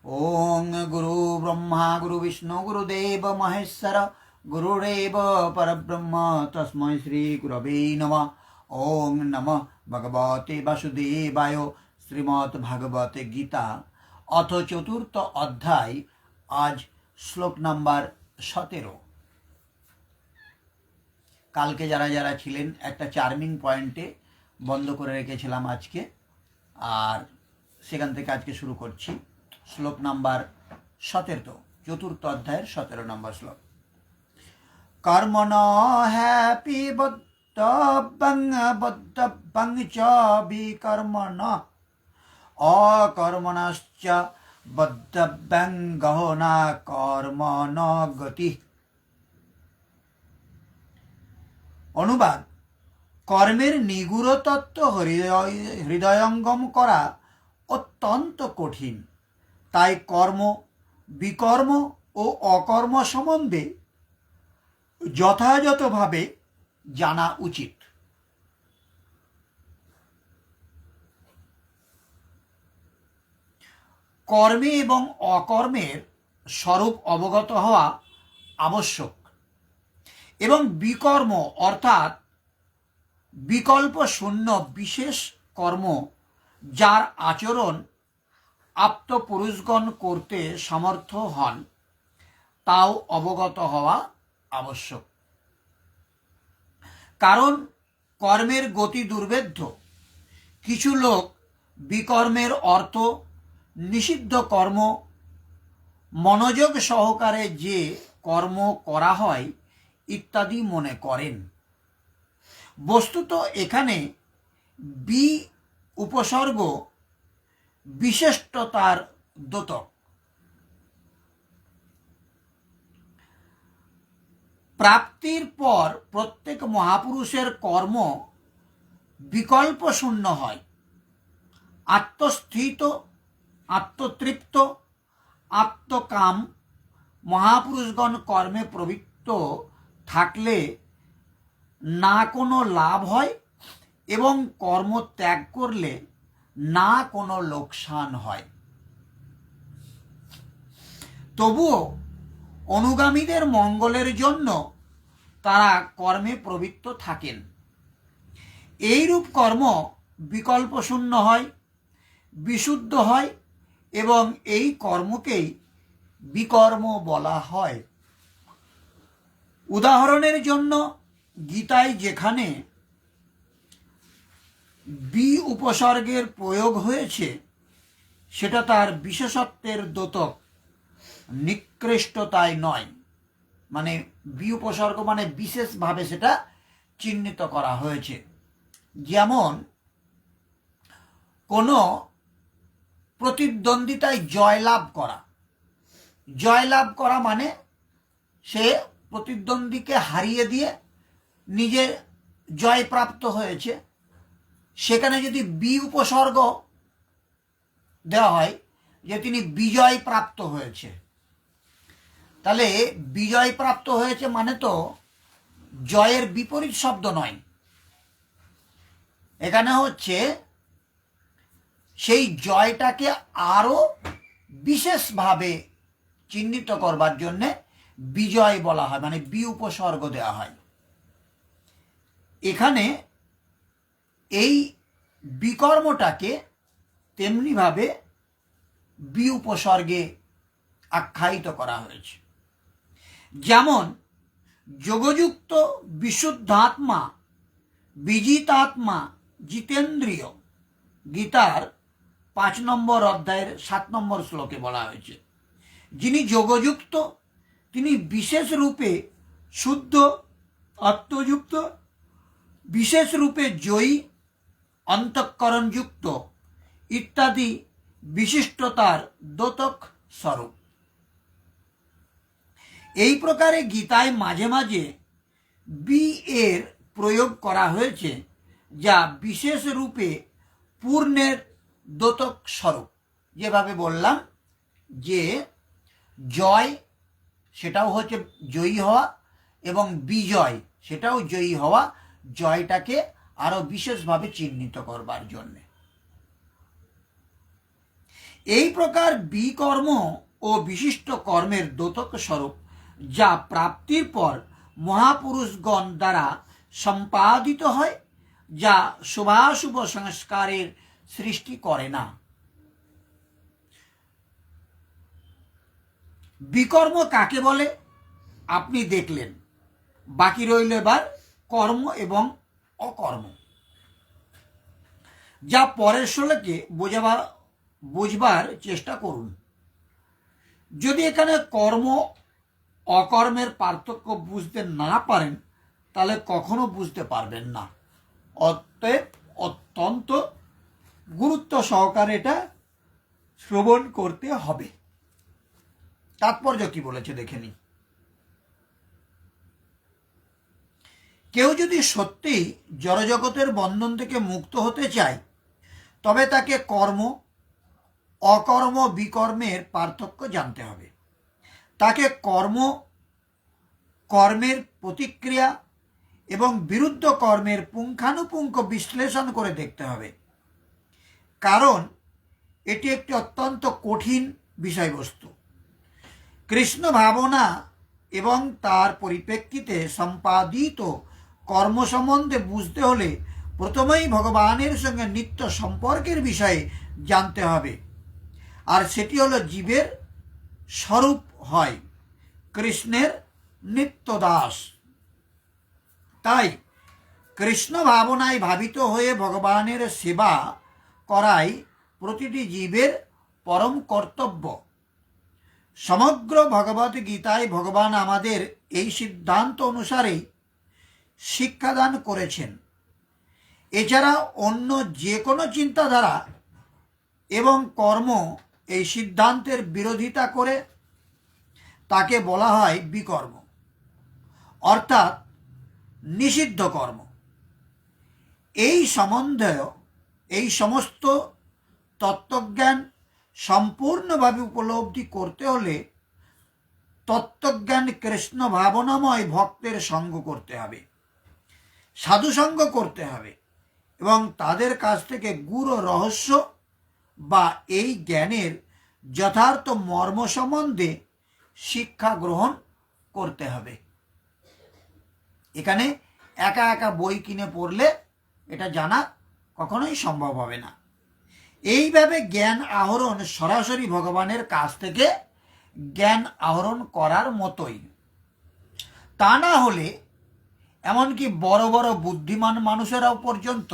ओं गुरु ब्रह्मा गुरु विष्णु गुरुदेव महेश्वर गुरुरेव परब्रह्म तस्मै श्री गुरवे नमः। ओं नमः भगवते वासुदेवाय। श्रीमद् भागवते गीता अथ चतुर्थ अध्याय। आज श्लोक नम्बर 17। কালকে যারা যারা ছিলেন একটা চার্মিং পয়েন্টে বন্ধ করে রেখেছিলাম আজকে, আর সেখান থেকে আজকে শুরু করছি। শ্লোক নাম্বার 17, চতুর্থ অধ্যায়ের 17 নম্বর শ্লোক। কর্মণ হ্যাপি বদ্ধব্যং বদ্ধব্যং চ বিকর্মণ অকর্মণশ্চ বদ্ধব্যং গহনা কর্মণ গতি। অনুবাদ: কর্মের নিগূঢ় তত্ত্ব হৃদয়ঙ্গম করা অত্যন্ত কঠিন, তাই কর্ম, বিকর্ম ও অকর্ম সম্বন্ধে যথাযথভাবে জানা উচিত। কর্মে এবং অকর্মের স্বরূপ অবগত হওয়া আবশ্যক এবং বিকর্ম অর্থাৎ বিকল্প শূন্য বিশেষ কর্ম যার আচরণ আপ্তপুরুষগণ করতে সমর্থ হন তাও অবগত হওয়া আবশ্যক। কারণ কর্মের গতি দুর্ভেদ্য। কিছু লোক বিকর্মের অর্থ নিষিদ্ধ কর্ম, মনোযোগ সহকারে যে কর্ম করা হয় ইত্যাদি মনে করেন। বস্তুত এখানে বি উপসর্গ বিশিষ্টতার দ্যোতক। প্রাপ্তির পর প্রত্যেক মহাপুরুষের কর্ম বিকল্প শূন্য হয়। আত্মস্থিত, আত্মতৃপ্ত, আত্মকাম মহাপুরুষগণ কর্মে প্রবৃত্ত থাকলে না কোনো লাভ হয় এবং কর্ম ত্যাগ করলে না কোনো লোকসান হয়। তবুও অনুগামীদের মঙ্গলের জন্য তারা কর্মে প্রবৃত্ত থাকেন। এইরূপ কর্ম বিকল্প শূন্য হয়, বিশুদ্ধ হয় এবং এই কর্মকেই বিকর্ম বলা হয়। উদাহরণের জন্য গীতায় যেখানে বি উপসর্গের প্রয়োগ হয়েছে সেটা তার বিশেষত্বের দ্যোতক, নিকৃষ্টতায় নয়। মানে বি উপসর্গ মানে বিশেষভাবে সেটা চিহ্নিত করা হয়েছে। যেমন কোনো প্রতিদ্বন্দ্বিতায় জয়লাভ করা। জয়লাভ করা মানে সে প্রতিদ্বন্দ্বীকে হারিয়ে দিয়ে নিজে জয়প্রাপ্ত হয়েছে। সেখানে যদি বি উপসর্গ দেওয়া হয় যে তিনি বিজয় প্রাপ্ত হয়েছে, তাহলে বিজয় প্রাপ্ত হয়েছে মানে তো জয়ের বিপরীত শব্দ নয়। এখানে হচ্ছে সেই জয়টাকে আরো বিশেষভাবে চিহ্নিত করবার জন্যে বিজয় বলা হয়, মানে বি উপসর্গ দেওয়া হয়। এখানে এই বিকর্মটাকে তেমনিভাবে বি উপসর্গে আখ্যায়িত করা হয়েছে। যেমন যোগযুক্ত বিশুদ্ধাত্মা, বিজিতাত্মা, জিতেন্দ্রিয়, গীতার 5 নম্বর অধ্যায়ের 7 নম্বর শ্লোকে বলা হয়েছে। যিনি যোগযুক্ত তিনি বিশেষ রূপে শুদ্ধ, আত্মযুক্ত, বিশেষ রূপে জয়ী, অন্তঃকরণযুক্ত ইত্যাদি বিশিষ্টতার দ্যোতক স্বরূপ। এই প্রকারে গীতায় মাঝে মাঝে বি এর প্রয়োগ করা হয়েছে যা বিশেষ রূপে পূর্ণের দ্যোতক স্বরূপ। যেভাবে বললাম যে জয় সেটাও হচ্ছে জয়ী হওয়া এবং বিজয় সেটাও জয়ী হওয়া, জয়টাকে আরো বিশেষভাবে চিহ্নিত করবার জন্যে। এই প্রকার বিকর্ম ও বিশিষ্ট কর্মের দ্যোতক স্বরূপ যা প্রাপ্তির পর মহাপুরুষগণ দ্বারা সম্পাদিত হয়, যা শুভাশুভ সংস্কারের সৃষ্টি করে না। বিকর্ম কাকে বলে আপনি দেখলেন, বাকি রইল এবার কর্ম এবং অকর্ম, যা পরের শ্লোকে বুঝবার চেষ্টা করুন। যদি এখানে কর্ম অকর্মের পার্থক্য বুঝতে না পারেন তাহলে কখনো বুঝতে পারবেন না। অতএব অত্যন্ত গুরুত্ব সহকারে এটা শ্রবণ করতে হবে। তাৎপর্য কি বলেছে দেখে নিই। কেউ যদি সত্যিই জড়জগতের বন্ধন থেকে মুক্ত হতে চায় তবে তাকে কর্ম অকর্ম বিকর্মের পার্থক্য জানতে হবে। তাকে কর্মের প্রতিক্রিয়া এবং বিরুদ্ধ কর্মের পুঙ্খানুপুঙ্খ বিশ্লেষণ করে দেখতে হবে, কারণ এটি একটি অত্যন্ত কঠিন বিষয়বস্তু। কৃষ্ণ ভাবনা এবং তার পরিপ্রেক্ষিতে সম্পাদিত কর্ম সম্বন্ধে বুঝতে হলে প্রথমেই ভগবানের সঙ্গে নিত্য সম্পর্কের বিষয়ে জানতে হবে, আর সেটি হলো জীবের স্বরূপ হয় কৃষ্ণের নিত্য দাস। তাই কৃষ্ণ ভাবনায় ভাবিত হয়ে ভগবানের সেবা করাই প্রতিটি জীবের পরম কর্তব্য। সমগ্র ভগবত গীতায় ভগবান আমাদের এই সিদ্ধান্ত অনুসারেই শিক্ষাদান করেছেন। এছাড়া অন্য যে কোনো চিন্তাধারা এবং কর্ম এই সিদ্ধান্তের বিরোধিতা করে তাকে বলা হয় বিকর্ম, অর্থাৎ নিষিদ্ধ কর্ম। এই সমস্ত তত্ত্বজ্ঞান সম্পূর্ণভাবে উপলব্ধি করতে হলে তত্ত্বজ্ঞান কৃষ্ণ ভাবনাময় ভক্তের সঙ্গ করতে হবে, সাধুসঙ্গ করতে হবে এবং তাদের কাছ থেকে গূঢ় রহস্য বা এই জ্ঞানের যথার্থ মর্ম সম্বন্ধে শিক্ষা গ্রহণ করতে হবে। এখানে একা একা বই কিনে পড়লে এটা জানা কখনোই সম্ভব হবে না। এইভাবে জ্ঞান আহরণ সরাসরি ভগবানের কাছ থেকে জ্ঞান আহরণ করার মতোই। তা না হলে এমনকি বড় বড় বুদ্ধিমান মানুষেরাও পর্যন্ত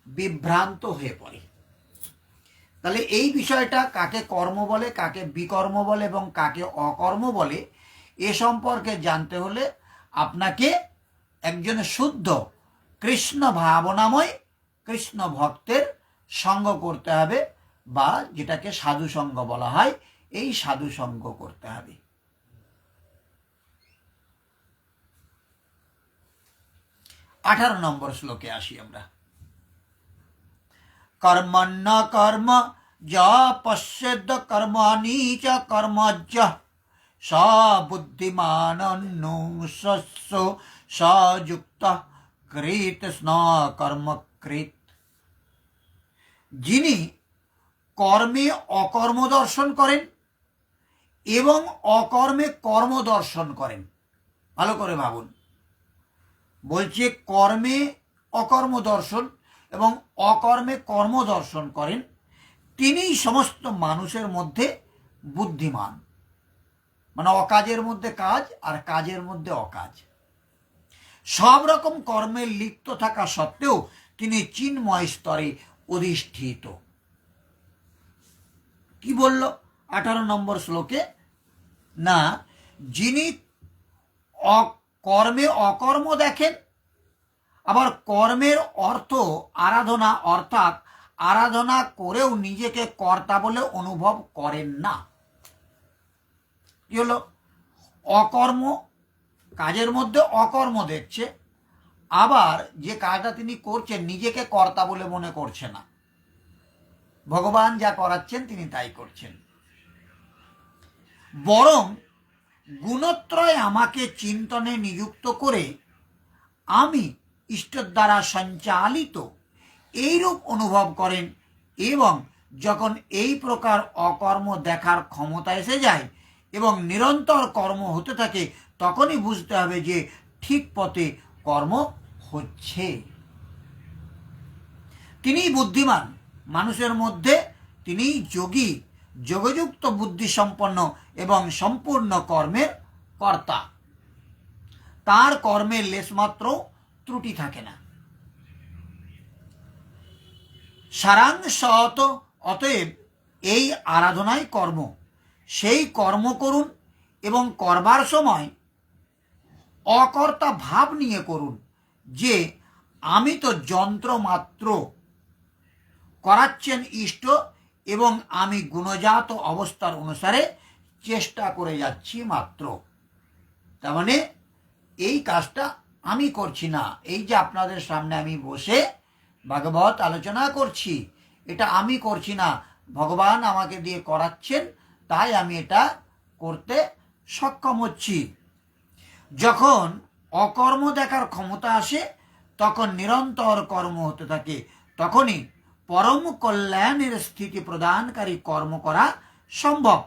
বিভ্রান্ত হয়ে পড়ে। তাহলে এই বিষয়টা কাকে কর্ম বলে, কাকে বিকর্ম বলে এবং কাকে অকর্ম বলে, এ সম্পর্কে জানতে হলে আপনাকে একজন শুদ্ধ কৃষ্ণ ভাবনাময় কৃষ্ণ ভক্তের সঙ্গ করতে হবে, বা যেটাকে সাধু সঙ্গ বলা হয়, এই সাধু সঙ্গ করতে হবে। 18 নম্বর শ্লোকে আসি আমরা। কর্মণ্য কর্ম যা পশ্যেদ কর্মাণি চ কর্মজ্জ স বুদ্ধিমানন্নুশস্য সযুক্ত কৃত স্ন কর্মকৃত। যিনি কর্মে অকর্ম দর্শন করেন এবং অকর্মে কর্ম দর্শন করেন, ভালো করে ভাবুন, বলছে কর্মে অকর্ম দর্শন এবং অকর্মে কর্ম দর্শন করেন, তিনিই সমস্ত মানুষের মধ্যে বুদ্ধিমান। মানে অকাজের মধ্যে কাজ আর কাজের মধ্যে অকাজ। সব রকম কর্মে লিপ্ত থাকা সত্ত্বেও তিনি চিন্ময় স্তরে অধিষ্ঠিত। কি বলল 18 নম্বর শ্লোকে? না, যিনি কর্মে অকর্ম দেখেন, আবার কর্মের অর্থ আরাধনা, অর্থাৎ আরাধনা করেও নিজেকে কর্তা বলে অনুভব করেন না। কি হলো? অকর্ম, কাজের মধ্যে অকর্ম দেখছে, আবার যে কাজটা তিনি করছেন নিজেকে কর্তা বলে মনে করছে না। ভগবান যা করাচ্ছেন তিনি তাই করছেন। বরং গুণত্রয় আমাকে চিন্তনে নিযুক্ত করে আমি ঈশ্বর দ্বারা সঞ্চালিত এইরূপ অনুভব করেন এবং যখন এই প্রকার অকর্ম দেখার ক্ষমতা এসে যায় এবং নিরন্তর কর্ম হতে থাকে, তখনই বুঝতে হবে যে ঠিক পথে কর্ম হচ্ছে। তিনিই বুদ্ধিমান মানুষের মধ্যে, তিনিই যোগী, যোগযুক্ত বুদ্ধি সম্পন্ন এবং সম্পূর্ণ কর্মের কর্তা। তার কর্মের লেশমাত্র ত্রুটি থাকে না। সারাংশ অতএব এই আরাধনাই কর্ম। সেই কর্ম করুন এবং করবার সময় অকর্তা ভাব নিয়ে করুন যে আমি তো যন্ত্র মাত্র, করাচ্ছেন ইষ্ট এবং আমি গুণজাত অবস্থার অনুসারে চেষ্টা করে যাচ্ছি মাত্র। তার মানে এই কাজটা আমি করছি না। এই যে আপনাদের সামনে আমি বসে ভাগবত আলোচনা করছি, এটা আমি করছি না, ভগবান আমাকে দিয়ে করাচ্ছেন, তাই আমি এটা করতে সক্ষম হচ্ছি। যখন অকর্ম দেখার ক্ষমতা আসে, তখন নিরন্তর কর্ম হতে থাকে, তখনই পরম কল্যাণের স্থিতি প্রদানকারী কর্ম করা সম্ভব।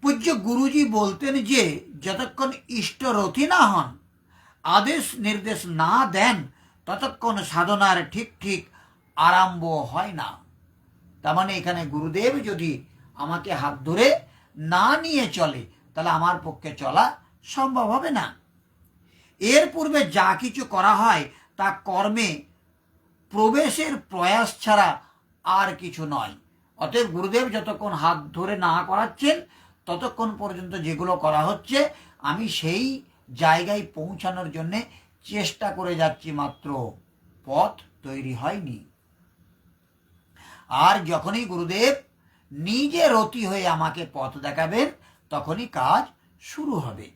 পূজ্য গুরুজি বলতেন যে যতক্ষণ ইষ্টরথী না হন, আদেশ নির্দেশ না দেন, ততক্ষণ সাধনার ঠিক ঠিক আরম্ভ হয় না। তার মানে এখানে গুরুদেব যদি আমাকে হাত ধরে না নিয়ে চলে, তাহলে আমার পক্ষে চলা সম্ভব হবে না। এর পূর্বে যা কিছু করা হয় তা কর্মে প্রবেশের প্রয়াস ছাড়া আর কিছু নয়। অতএব গুরুদেব যতক্ষণ হাত ধরে না করাচ্ছেন, ততক্ষণ পর্যন্ত যেগুলো করা হচ্ছে আমি সেই জায়গায় পৌঁছানোর জন্যে চেষ্টা করে যাচ্ছি মাত্র, পথ তৈরি হয়নি। আর যখনই গুরুদেব নিজে রতি হয়ে আমাকে পথ দেখাবেন, তখনই কাজ শুরু হবে।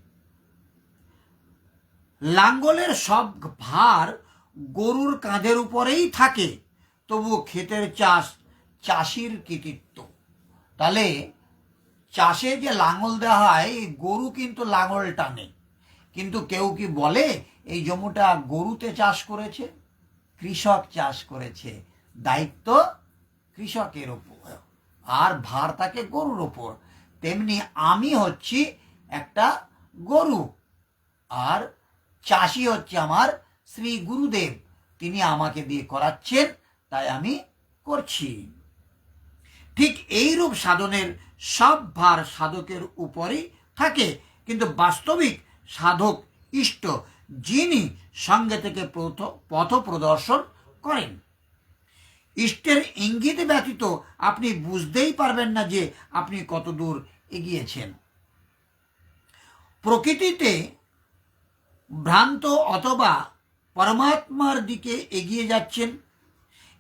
লাঙ্গলের সব ভার গরুর কাঁধের উপরেই থাকে, তবু ক্ষেতের চাষ চাষির কৃতিত্ব। তাহলে চাষে যে লাঙল দেওয়া হয়, গরু কিন্তু লাঙল টানে, কিন্তু কেউ কি বলে এই জমিটা গরুতে চাষ করেছে? কৃষক চাষ করেছে, দায়িত্ব কৃষকের ওপর, আর ভার থাকে গরুর ওপর। তেমনি আমি হচ্ছি একটা গরু, আর চাষি হচ্ছে আমার শ্রী গুরুদেব, তিনি আমাকে দিয়ে করাচ্ছেন, তাই আমি করছি। ঠিক এইরূপ সাধনের সব ভার সাধকের উপরই থাকে, কিন্তু বাস্তবিক সাধক ইষ্ট, যিনি সঙ্গে থেকে পথ প্রদর্শন করেন। ইষ্টের ইঙ্গিত ব্যতীত আপনি বুঝতেই পারবেন না যে আপনি কত দূর এগিয়েছেন। প্রকৃতিতে ভ্রান্ত অথবা পরমাত্মার দিকে এগিয়ে যাচ্ছেন।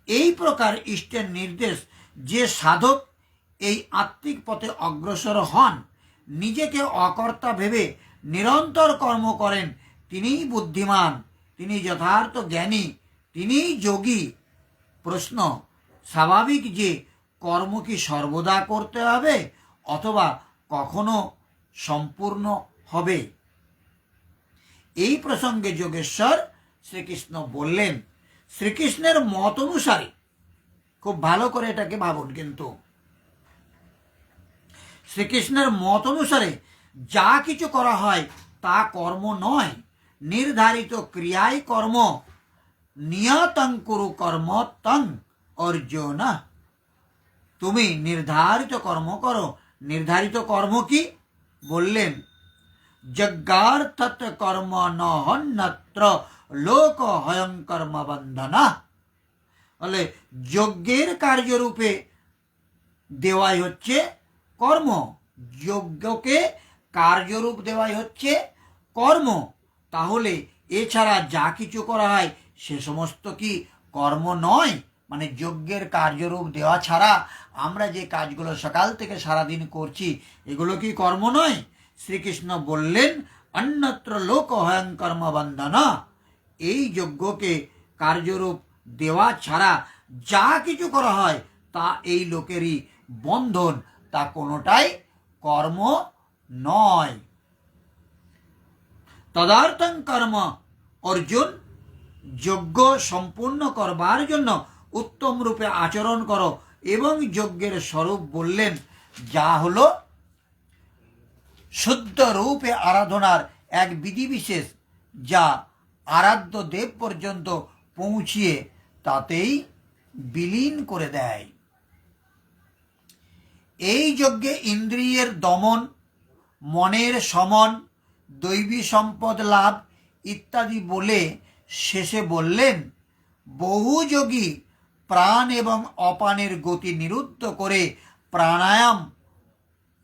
এই প্রকার ইষ্টের নির্দেশ যে সাধক এই আত্মিক পথে অগ্রসর হন, নিজেকে অকর্তা ভেবে নিরন্তর কর্ম করেন, তিনিই বুদ্ধিমান, তিনি যথার্থ জ্ঞানী, তিনিই যোগী। প্রশ্ন স্বাভাবিক যে কর্ম কি সর্বদা করতে হবে অথবা কখনো সম্পূর্ণ হবে? এই প্রসঙ্গে যোগেশ্বর শ্রীকৃষ্ণ বললেন, শ্রীকৃষ্ণের মত অনুসারে, খুব ভালো করে এটাকে ভাবুন, কিন্তু শ্রীকৃষ্ণের মত অনুসারে যা কিছু করা হয় তা কর্ম নয়, নির্ধারিত ক্রিয়াই কর্ম। নিয়তং কুরু কর্ম তং অর্জুন। তুমি নির্ধারিত কর্ম করো। নির্ধারিত কর্ম কি? বললেন যজ্ঞার্থত কর্ম ন হন্যত্র লোক হয়ং কর্ম বন্ধনা। বলে যজ্ঞের কার্যরূপে দেওয়াই হচ্ছে কর্ম, যজ্ঞকে কার্যরূপ দেওয়াই হচ্ছে কর্ম। তাহলে এছাড়া যা কিছু করা হয় সে সমস্ত কি কর্ম নয়? মানে যজ্ঞের কার্যরূপ দেওয়া ছাড়া আমরা যে কাজগুলো সকাল থেকে সারাদিন করছি, এগুলো কি কর্ম নয়? শ্রীকৃষ্ণ বললেন অন্যত্র লোক হয়ং কর্ম বন্ধনা। এই যজ্ঞকে কার্যরূপ দেওয়া ছাড়া যা কিছু করা হয় তা এই লোকেরই বন্ধন, তা কোনোটাই কর্ম নয়। তদার্থং কর্ম অর্জুন, যজ্ঞ সম্পূর্ণ করবার জন্য উত্তম রূপে আচরণ করো, এবং যজ্ঞের স্বরূপ বললেন, যা হলো শুদ্ধ রূপে আরাধনার এক বিধিবিশেষ, যা আরাধ্য দেব পর্যন্ত পৌঁছিয়ে তাতেই বিলীন করে দেয়। এই যজ্ঞে ইন্দ্রিয়ের দমন, মনের সমন, দৈবী সম্পদ লাভ ইত্যাদি বলে শেষে বললেন, বহু যোগী প্রাণ এবং অপানের গতি নিরুদ্ধ করে প্রাণায়াম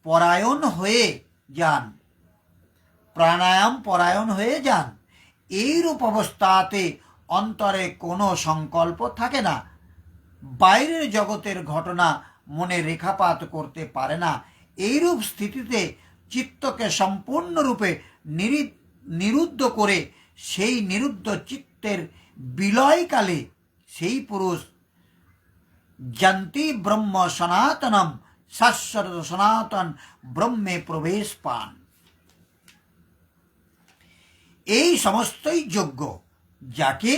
পরায়ণ হয়ে যান। এইরূপ অবস্থাতে অন্তরে কোনো সংকল্প থাকে না, বাইরের জগতের ঘটনা মনে রেখাপাত করতে পারে না। এইরূপ স্থিতিতে চিত্তকে সম্পূর্ণরূপে নিরুদ্ধ করে সেই নিরুদ্ধ চিত্তের বিলয়কালে সেই পুরুষ যন্তি ব্রহ্ম সনাতনম, শাশ্বত সনাতন ব্রহ্মে প্রবেশ পান। এই সমস্তই যোগ্য, যাকে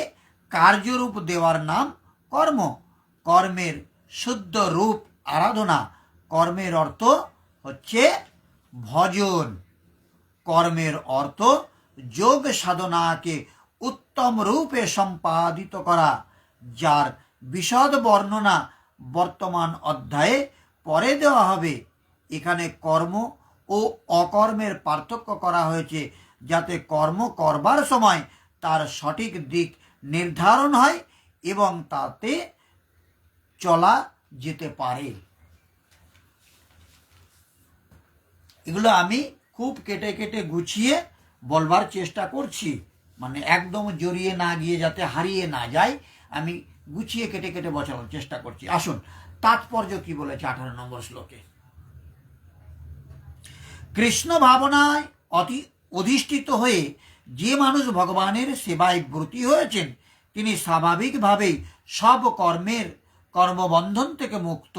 কার্যরূপ দেওয়ার নাম কর্ম। কর্মের শুদ্ধ রূপ আরাধনা। কর্মের অর্থ হচ্ছে ভজন। কর্মের অর্থ যোগ সাধনাকে উত্তম রূপে সম্পাদিত করা, যার বিশদ বর্ণনা বর্তমান অধ্যায়ে পরে দেওয়া হবে। এখানে কর্ম ও অকর্মের পার্থক্য করা হয়েছে, যাতে কর্ম করবার সময় তার সঠিক দিক নির্ধারণ হয় এবং তাতে চলা যেতে পারে। এগুলো আমি খুব কেটে কেটে গুছিয়ে বলবার চেষ্টা করছি, মানে একদম জড়িয়ে না গিয়ে যাতে হারিয়ে না যায়, আমি গুছিয়ে কেটে কেটে বসানোর চেষ্টা করছি। আসুন, তাৎপর্য কি বলেছে 18 নম্বর শ্লোকে। কৃষ্ণ ভাবনায় অধিষ্ঠিত হয়ে যে মানুষ ভগবানের সেবায় ব্রতী হয়েছেন, তিনি স্বাভাবিকভাবেই সব কর্মবন্ধন থেকে মুক্ত।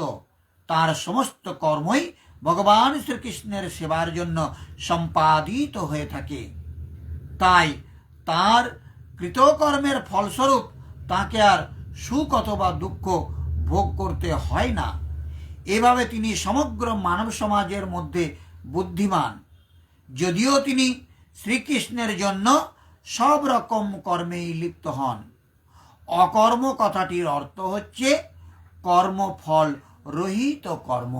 তার সমস্ত কর্মই ভগবান শ্রীকৃষ্ণের সেবার জন্য সম্পাদিত হয়ে থাকে। তাই তার কৃতকর্মের ফলস্বরূপ তাকে আর সুখ অথবা দুঃখ ভোগ করতে হয় না। এভাবে তিনি সমগ্র মানব সমাজের মধ্যে বুদ্ধিমান। যদিও তিনি শ্রীকৃষ্ণের জন্য সব রকম কর্মেই লিপ্ত হন। অকর্ম কথাটির অর্থ হচ্ছে কর্মফল রহিত কর্ম।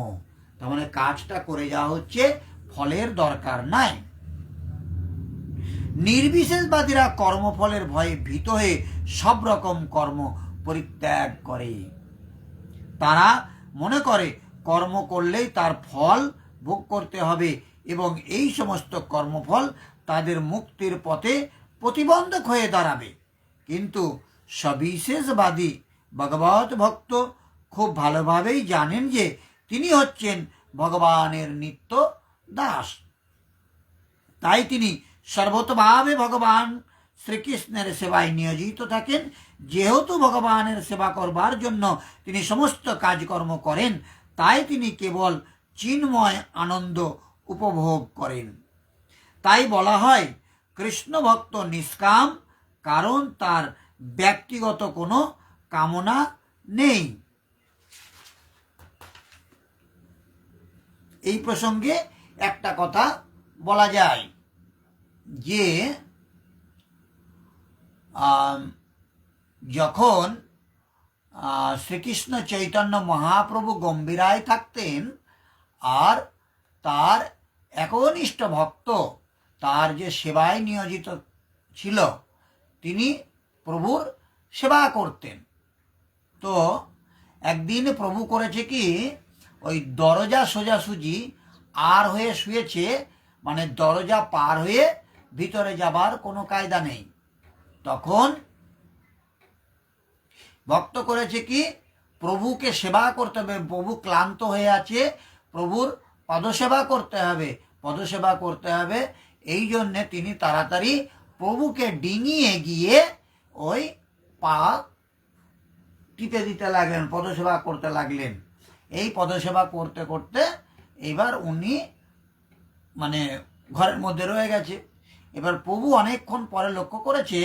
তার মানে কাজটা করে যাওয়া হচ্ছে, ফলের দরকার নাই। নির্বিশেষবাদীরা কর্মফলের ভয়ে ভীত হয়ে সব রকম কর্ম পরিত্যাগ করে। তারা মনে করে কর্ম করলেই তার ফল ভোগ করতে হবে এবং এই সমস্ত কর্মফল তাদের মুক্তির পথে প্রতিবন্ধক হয়ে দাঁড়াবে। কিন্তু সবিশেষবাদী ভগবত ভক্ত খুব ভালোভাবেই জানেন যে তিনি হচ্ছেন ভগবানের নিত্য দাস। তাই তিনি সর্বতভাবে ভগবান শ্রীকৃষ্ণের সেবায় নিয়োজিত থাকেন। যেহেতু ভগবানের সেবা করবার জন্য তিনি সমস্ত কাজকর্ম করেন, তাই তিনি কেবল চিন্ময় আনন্দ উপভোগ করেন। তাই বলা হয় কৃষ্ণ ভক্ত নিষ্কাম, কারণ তার ব্যক্তিগত কোনো কামনা নেই। এই প্রসঙ্গে একটা কথা বলা যায় যে যখন শ্রীকৃষ্ণ চৈতন্য মহাপ্রভু গম্ভীরায় থাকতেন আর তার একনিষ্ঠ ভক্ত তার যে সেবায় নিয়োজিত ছিল, তিনি প্রভুর সেবা করতেন। তো একদিন প্রভু করেছে কি, ওই দরজা সোজাসুজি আর হয়ে শুয়েছে, মানে দরজা পার হয়ে ভিতরে যাবার কোনো কায়দা নেই। তখন ভক্ত করেছে কি, প্রভুকে সেবা করতে হবে, প্রভু ক্লান্ত হয়ে আছে, প্রভুর পদসেবা করতে হবে। এই জন্যে তিনি তাড়াতাড়ি প্রভুকে ডিঙিয়ে গিয়ে ওই পা টিপে দিতে লাগলেন, পদসেবা করতে লাগলেন। এই পদসেবা করতে করতে এবার উনি মানে ঘরের মধ্যে রয়ে গেছে। এবার প্রভু অনেকক্ষণ পরে লক্ষ্য করেছে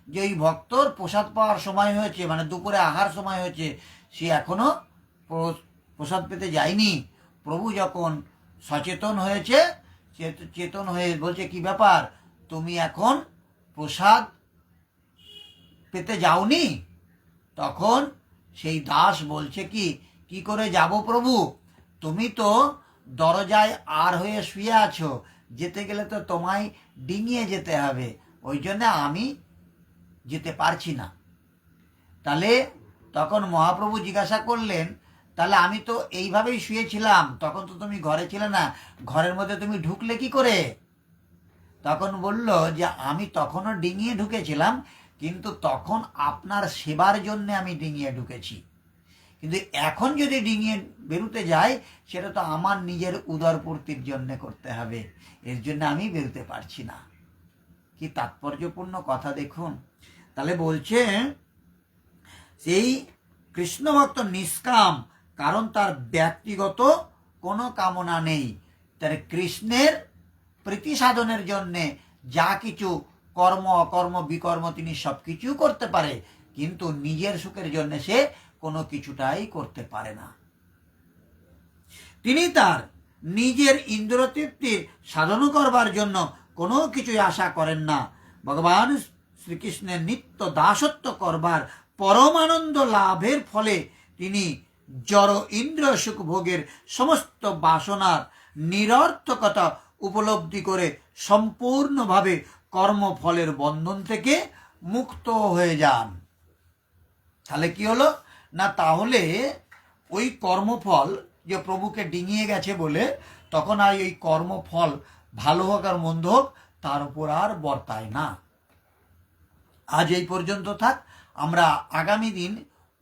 যে ওই ভক্তর প্রসাদ পাওয়ার সময় হয়েছে, মানে দুপুরে আহার সময় হয়েছে, সে এখনো প্রসাদ পেতে যায়নি। প্রভু যখন সচেতন হয়েছে, চেতন হয়ে বলছে, কি ব্যাপার, তুমি এখন প্রসাদ পেতে যাওনি? তখন সেই দাস বলছে, কি করে যাব প্রভু, তুমি তো দরজায় আর হয়ে শুয়ে আছো, যেতে গেলে তো তোমায় ডিঙিয়ে যেতে হবে, ওই জন্য আমি যেতে পারছি না। তাহলে তখন মহাপ্রভু জিজ্ঞাসা করলেন, তাহলে আমি তো এইভাবেই শুয়েছিলাম, তখন তো তুমি ঘরে ছিলে না, ঘরের মধ্যে তুমি ঢুকলে কি করে? তখন বলল যে আমি তখনও ডিঙিয়ে ঢুকেছিলাম, কিন্তু তখন আপনার সেবার জন্য আমি ডিঙিয়ে ঢুকেছি, কিন্তু এখন যদি ডিঙিয়ে বেরোতে যাই, সেটা তো আমার নিজের উদরপূর্তির জন্য করতে হবে, এর জন্য আমি বেরোতে পারছি না। কি তাৎপর্যপূর্ণ কথা দেখুন। তাহলে বলছে সেই কৃষ্ণ ভক্ত নিষ্কাম, কারণ তার ব্যক্তিগত কোনো কামনা নেই। তার কৃষ্ণের প্রীতি সাধনের জন্যে যা কিছু কর্ম অকর্ম বিকর্ম তিনি সব কিছু করতে পারে, কিন্তু নিজের সুখের জন্য সে কোনো কিছুটাই করতে পারে না। তিনি তার নিজের ইন্দ্র তৃপ্তির সাধন করবার জন্য কোনো কিছুই আশা করেন না। ভগবান শ্রীকৃষ্ণের নিত্য দাসত্ব করবার পরমানন্দ লাভের ফলে তিনি জড় ইন্দ্রিয় সুখ ভোগের সমস্ত বাসনার নিরর্থকতা উপলব্ধি করে সম্পূর্ণভাবে কর্মফলের বন্ধন থেকে মুক্ত হয়ে যান। তাহলে কি হলো না, তাহলে ওই কর্মফল যে প্রভুকে ডিঙিয়ে গেছে বলে তখন আর এই কর্মফল ভালো হোক আর মন্দ হোক তার উপর আর বর্তায় না। আজ এই পর্যন্ত থাক। আমরা আগামী দিন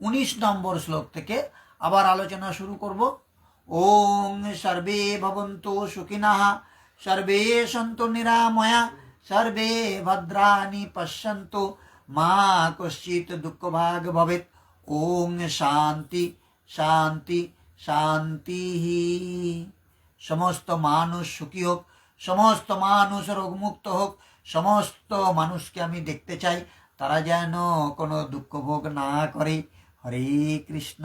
19 নম্বর শ্লোক থেকে আবার আলোচনা শুরু করব। ওং সর্বে ভবন্তু সুখিনঃ, সর্বে সন্তু নিরাময়া, সর্বে ভদ্রাণি পশ্যন্তু, মা কশ্চিৎ দুঃখভাগ ভবেৎ। ওং শান্তি শান্তি শান্তি। সমস্ত মানুষ সুখী হোক, সমস্ত মানুষ রোগমুক্ত হোক, সমস্ত মানুষকে আমি দেখতে চাই তারা যেন কোনো দুঃখ ভোগ না করে। হরে কৃষ্ণ।